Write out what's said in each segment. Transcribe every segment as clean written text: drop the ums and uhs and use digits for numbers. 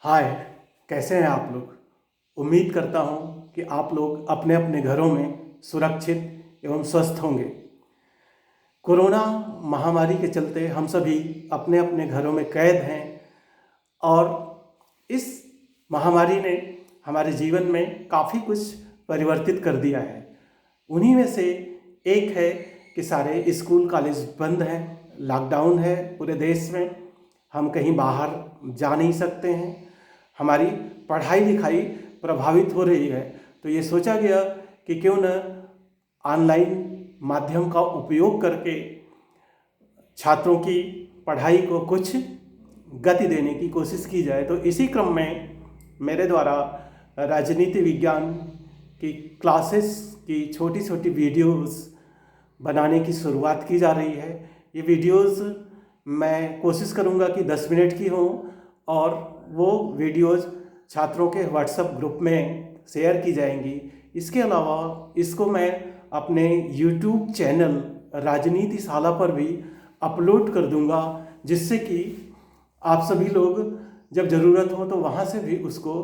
हाय। कैसे हैं आप लोग। उम्मीद करता हूं कि आप लोग अपने अपने घरों में सुरक्षित एवं स्वस्थ होंगे। कोरोना महामारी के चलते हम सभी अपने अपने घरों में कैद हैं और इस महामारी ने हमारे जीवन में काफ़ी कुछ परिवर्तित कर दिया है। उन्हीं में से एक है कि सारे स्कूल कॉलेज बंद हैं, लॉकडाउन है पूरे देश में, हम कहीं बाहर जा नहीं सकते हैं, हमारी पढ़ाई लिखाई प्रभावित हो रही है। तो ये सोचा गया कि क्यों न ऑनलाइन माध्यम का उपयोग करके छात्रों की पढ़ाई को कुछ गति देने की कोशिश की जाए। तो इसी क्रम में मेरे द्वारा राजनीति विज्ञान की क्लासेस की छोटी छोटी वीडियोस बनाने की शुरुआत की जा रही है। ये वीडियोस मैं कोशिश करूँगा कि 10 मिनट की हों और वो वीडियोस छात्रों के व्हाट्सएप ग्रुप में शेयर की जाएंगी। इसके अलावा इसको मैं अपने यूट्यूब चैनल राजनीतिशाला पर भी अपलोड कर दूंगा, जिससे कि आप सभी लोग जब ज़रूरत हो तो वहाँ से भी उसको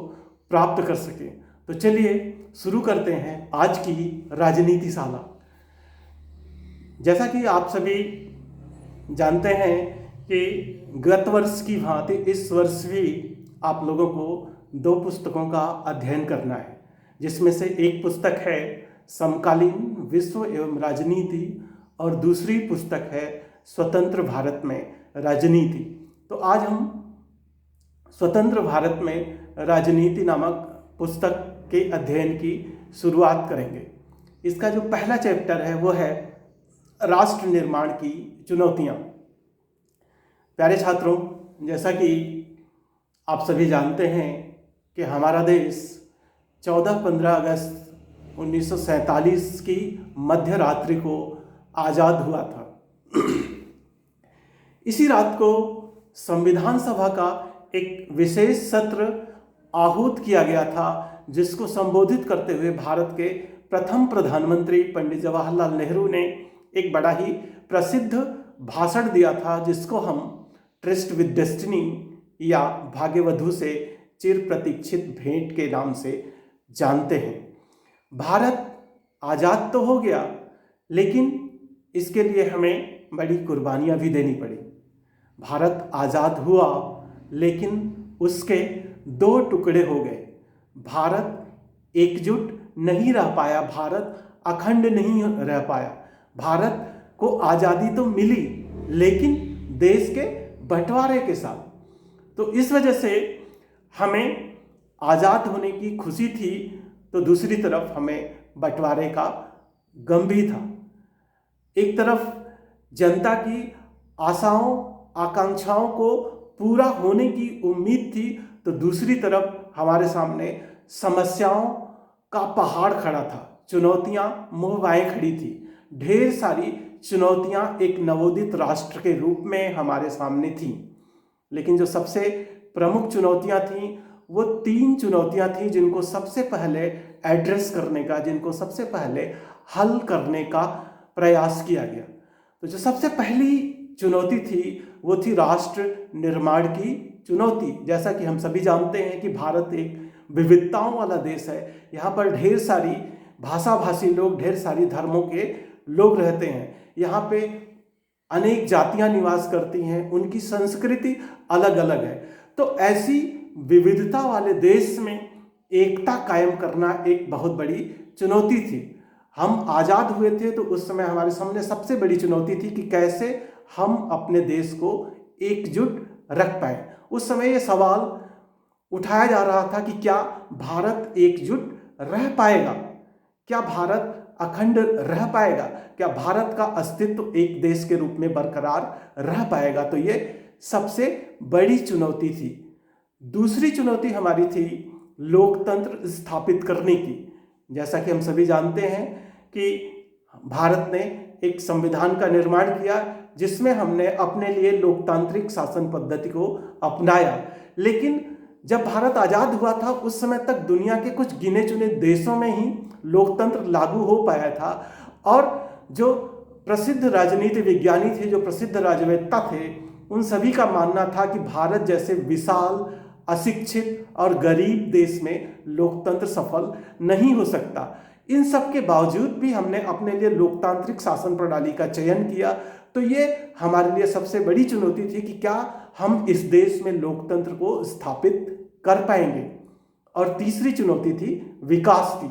प्राप्त कर सकें। तो चलिए शुरू करते हैं आज की राजनीतिशाला। जैसा कि आप सभी जानते हैं कि गत वर्ष की भांति इस वर्ष भी आप लोगों को 2 पुस्तकों का अध्ययन करना है, जिसमें से एक पुस्तक है समकालीन विश्व एवं राजनीति और दूसरी पुस्तक है स्वतंत्र भारत में राजनीति। तो आज हम स्वतंत्र भारत में राजनीति नामक पुस्तक के अध्ययन की शुरुआत करेंगे। इसका जो पहला चैप्टर है वो है राष्ट्र निर्माण की चुनौतियाँ। प्यारे छात्रों, जैसा कि आप सभी जानते हैं कि हमारा देश 14-15 अगस्त 1947 की मध्य रात्रि को आज़ाद हुआ था। इसी रात को संविधान सभा का एक विशेष सत्र आहूत किया गया था, जिसको संबोधित करते हुए भारत के प्रथम प्रधानमंत्री पंडित जवाहरलाल नेहरू ने एक बड़ा ही प्रसिद्ध भाषण दिया था, जिसको हम ट्रिस्ट विद डेस्टिनी या भाग्यवधु से चिर प्रतीक्षित भेंट के नाम से जानते हैं। भारत आज़ाद तो हो गया, लेकिन इसके लिए हमें बड़ी कुर्बानियाँ भी देनी पड़ी। भारत आज़ाद हुआ, लेकिन उसके 2 टुकड़े हो गए। भारत एकजुट नहीं रह पाया, भारत अखंड नहीं रह पाया। भारत को आज़ादी तो मिली, लेकिन देश के बंटवारे के साथ। तो इस वजह से हमें आज़ाद होने की खुशी थी, तो दूसरी तरफ हमें बंटवारे का गम भी था। एक तरफ जनता की आशाओं आकांक्षाओं को पूरा होने की उम्मीद थी, तो दूसरी तरफ हमारे सामने समस्याओं का पहाड़ खड़ा था, चुनौतियां मुहवाएं खड़ी थी। ढेर सारी चुनौतियां एक नवोदित राष्ट्र के रूप में हमारे सामने थीं, लेकिन जो सबसे प्रमुख चुनौतियां थीं वो 3 चुनौतियां थीं, जिनको सबसे पहले एड्रेस करने का, जिनको सबसे पहले हल करने का प्रयास किया गया। तो जो सबसे पहली चुनौती थी वो थी राष्ट्र निर्माण की चुनौती। जैसा कि हम सभी जानते हैं कि भारत एक विविधताओं वाला देश है। यहाँ पर ढेर सारी भाषाभाषी लोग, ढेर सारी धर्मों के लोग रहते हैं। यहाँ पे अनेक जातियाँ निवास करती हैं, उनकी संस्कृति अलग अलग है। तो ऐसी विविधता वाले देश में एकता कायम करना एक बहुत बड़ी चुनौती थी। हम आज़ाद हुए थे तो उस समय हमारे सामने सबसे बड़ी चुनौती थी कि कैसे हम अपने देश को एकजुट रख पाए। उस समय ये सवाल उठाया जा रहा था कि क्या भारत एकजुट रह पाएगा, क्या भारत अखंड रह पाएगा, क्या भारत का अस्तित्व एक देश के रूप में बरकरार रह पाएगा। तो ये सबसे बड़ी चुनौती थी। दूसरी चुनौती हमारी थी लोकतंत्र स्थापित करने की। जैसा कि हम सभी जानते हैं कि भारत ने एक संविधान का निर्माण किया, जिसमें हमने अपने लिए लोकतांत्रिक शासन पद्धति को अपनाया। लेकिन जब भारत आज़ाद हुआ था उस समय तक दुनिया के कुछ गिने चुने देशों में ही लोकतंत्र लागू हो पाया था, और जो प्रसिद्ध राजनीति विज्ञानी थे, जो प्रसिद्ध राजनेता थे, उन सभी का मानना था कि भारत जैसे विशाल अशिक्षित और गरीब देश में लोकतंत्र सफल नहीं हो सकता। इन सब के बावजूद भी हमने अपने लिए लोकतांत्रिक शासन प्रणाली का चयन किया, तो ये हमारे लिए सबसे बड़ी चुनौती थी कि क्या हम इस देश में लोकतंत्र को स्थापित कर पाएंगे। और तीसरी चुनौती थी विकास की।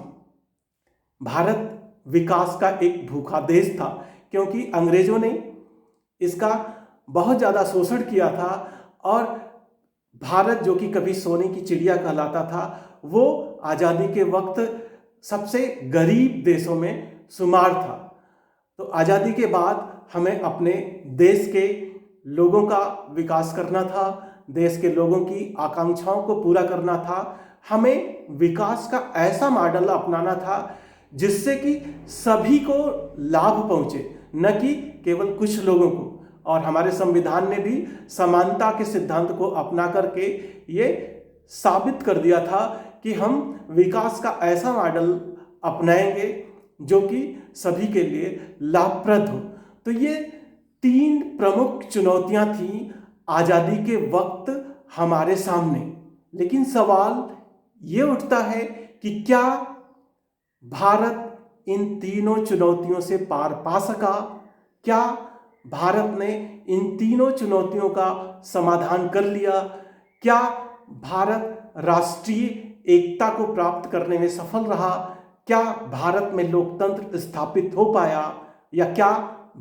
भारत विकास का एक भूखा देश था, क्योंकि अंग्रेजों ने इसका बहुत ज़्यादा शोषण किया था और भारत, जो कि कभी सोने की चिड़िया कहलाता था, वो आज़ादी के वक्त सबसे गरीब देशों में शुमार था। तो आज़ादी के बाद हमें अपने देश के लोगों का विकास करना था, देश के लोगों की आकांक्षाओं को पूरा करना था। हमें विकास का ऐसा मॉडल अपनाना था जिससे कि सभी को लाभ पहुंचे, न कि केवल कुछ लोगों को। और हमारे संविधान ने भी समानता के सिद्धांत को अपना करके ये साबित कर दिया था कि हम विकास का ऐसा मॉडल अपनाएंगे जो कि सभी के लिए लाभप्रद हो। तो ये 3 प्रमुख चुनौतियां थीं आज़ादी के वक्त हमारे सामने। लेकिन सवाल ये उठता है कि क्या भारत इन तीनों चुनौतियों से पार पा सका? क्या भारत ने इन तीनों चुनौतियों का समाधान कर लिया? क्या भारत राष्ट्रीय एकता को प्राप्त करने में सफल रहा? क्या भारत में लोकतंत्र स्थापित हो पाया? या क्या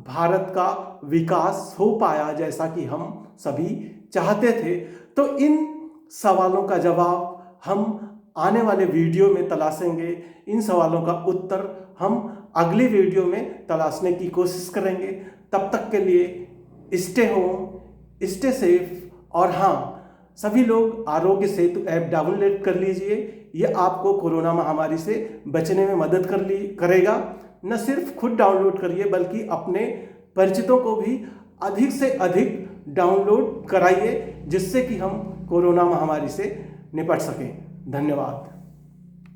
भारत का विकास हो पाया जैसा कि हम सभी चाहते थे? तो इन सवालों का जवाब हम आने वाले वीडियो में तलाशेंगे। इन सवालों का उत्तर हम अगले वीडियो में तलाशने की कोशिश करेंगे। तब तक के लिए स्टे होम, स्टे सेफ, और हाँ, सभी लोग आरोग्य सेतु ऐप डाउनलोड कर लीजिए। ये आपको कोरोना महामारी से बचने में मदद करेगा। न सिर्फ खुद डाउनलोड करिए, बल्कि अपने परिचितों को भी अधिक से अधिक डाउनलोड कराइए, जिससे कि हम कोरोना महामारी से निपट सकें। धन्यवाद।